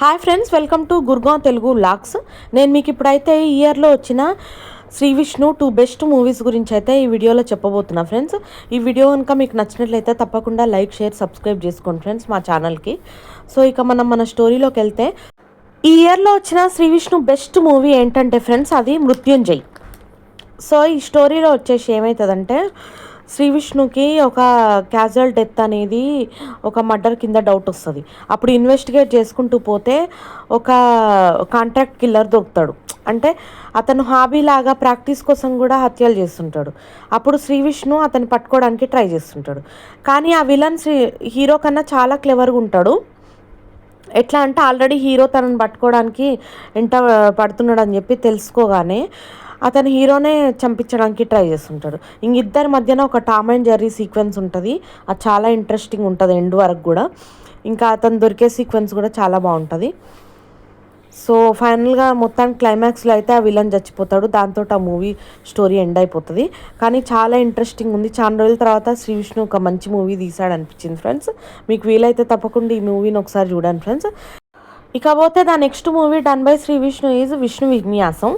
Hi friends, welcome to Gurgaon Telugu vlogs. నేను మీకు ఇప్పుడైతే ఈ ఇయర్లో వచ్చిన శ్రీ విష్ణు 2 బెస్ట్ మూవీస్ గురించి అయితే ఈ వీడియోలో చెప్పబోతున్నా ఫ్రెండ్స్. ఈ వీడియో కనుక మీకు నచ్చినట్లయితే తప్పకుండా లైక్, షేర్, సబ్స్క్రైబ్ చేసుకోండి ఫ్రెండ్స్ మా ఛానల్కి. సో ఇక మన స్టోరీలోకి వెళ్తే, ఈ ఇయర్లో వచ్చిన శ్రీ విష్ణు బెస్ట్ మూవీ ఏంటంటే ఫ్రెండ్స్, అది మృత్యుంజయ్. సో ఈ స్టోరీలో వచ్చేసి ఏమవుతుందంటే, శ్రీ విష్ణుకి ఒక క్యాజువల్ డెత్ అనేది ఒక మర్డర్ కింద డౌట్ వస్తుంది. అప్పుడు ఇన్వెస్టిగేట్ చేసుకుంటూ పోతే ఒక కాంట్రాక్ట్ కిల్లర్ దొరుకుతాడు. అంటే అతను హాబీ లాగా ప్రాక్టీస్ కోసం కూడా హత్యలు చేస్తుంటాడు. అప్పుడు శ్రీ విష్ణు అతన్ని పట్టుకోవడానికి ట్రై చేస్తుంటాడు. కానీ ఆ విలన్ హీరో కన్నా చాలా క్లెవర్గా ఉంటాడు. ఎట్లా అంటే, ఆల్రెడీ హీరో తనని పట్టుకోవడానికి ఎంట పడుతున్నాడు అని చెప్పి తెలుసుకోగానే అతను హీరోనే చంపించడానికి ట్రై చేస్తుంటాడు. ఇద్దరి మధ్యన ఒక టామ్ అండ్ జెర్రీ సీక్వెన్స్ ఉంటుంది. అది చాలా ఇంట్రెస్టింగ్ ఉంటుంది ఎండ్ వరకు కూడా. ఇంకా అతను దొరికే సీక్వెన్స్ కూడా చాలా బాగుంటుంది. సో ఫైనల్గా మొత్తానికి క్లైమాక్స్లో అయితే ఆ విలన్ చచ్చిపోతాడు. దాంతో ఆ మూవీ స్టోరీ ఎండ్ అయిపోతుంది. కానీ చాలా ఇంట్రెస్టింగ్ ఉంది. చాలా రోజుల తర్వాత శ్రీ విష్ణు ఒక మంచి మూవీ తీశాడు అనిపించింది ఫ్రెండ్స్. మీకు వీలైతే తప్పకుండా ఈ మూవీని ఒకసారి చూడండి ఫ్రెండ్స్. ఇకపోతే the next movie done by Shri Vishnu is Vishnu Vinyasam.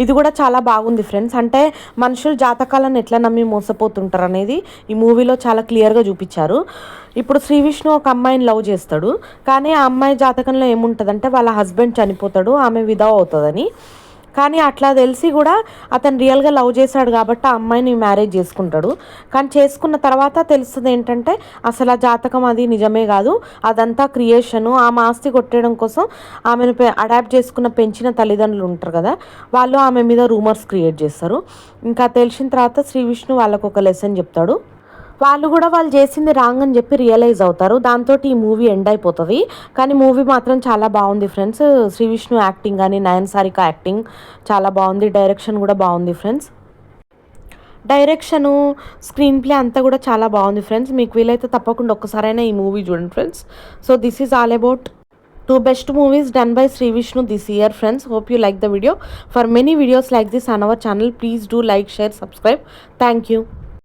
ఇది కూడా చాలా బాగుంది ఫ్రెండ్స్. అంటే మనుషులు జాతకాలను ఎట్లా నమ్మి మోసపోతుంటారు అనేది ఈ మూవీలో చాలా క్లియర్గా చూపించారు. ఇప్పుడు శ్రీ విష్ణు ఒక అమ్మాయిని లవ్ చేస్తాడు. కానీ ఆ అమ్మాయి జాతకంలో ఏముంటుందంటే, వాళ్ళ హస్బెండ్ చనిపోతాడు, ఆమె విధవ అవుతుందని. కానీ అట్లా తెలిసి కూడా అతను రియల్గా లవ్ చేశాడు కాబట్టి ఆ అమ్మాయిని మ్యారేజ్ చేసుకుంటాడు. కానీ చేసుకున్న తర్వాత తెలుస్తుంది ఏంటంటే, అసలు ఆ జాతకం అది నిజమే కాదు, అదంతా క్రియేషను. ఆమె ఆస్తి కొట్టేయడం కోసం ఆమెను అడాప్ట్ చేసుకున్న పెంచిన తల్లిదండ్రులు ఉంటారు కదా, వాళ్ళు ఆమె మీద రూమర్స్ క్రియేట్ చేస్తారు. ఇంకా తెలిసిన తర్వాత శ్రీ విష్ణు వాళ్ళకు ఒక లెసన్ చెప్తాడు. వాళ్ళు కూడా వాళ్ళు చేసింది రాంగ్ అని చెప్పి రియలైజ్ అవుతారు. దాంతో ఈ మూవీ ఎండ్ అయిపోతుంది. కానీ మూవీ మాత్రం చాలా బాగుంది ఫ్రెండ్స్. శ్రీ విష్ణు యాక్టింగ్ కానీ, నయన్ సారిక యాక్టింగ్ చాలా బాగుంది. డైరెక్షన్ కూడా బాగుంది ఫ్రెండ్స్. డైరెక్షను, స్క్రీన్ ప్లే అంతా కూడా చాలా బాగుంది ఫ్రెండ్స్. మీకు వీలైతే తప్పకుండా ఒక్కసారైనా ఈ మూవీ చూడండి friends. So this is all about 2 best movies done by Sri Vishnu this year friends. Hope you like the video. For many videos like this on our channel, please do like, share, subscribe. Thank you.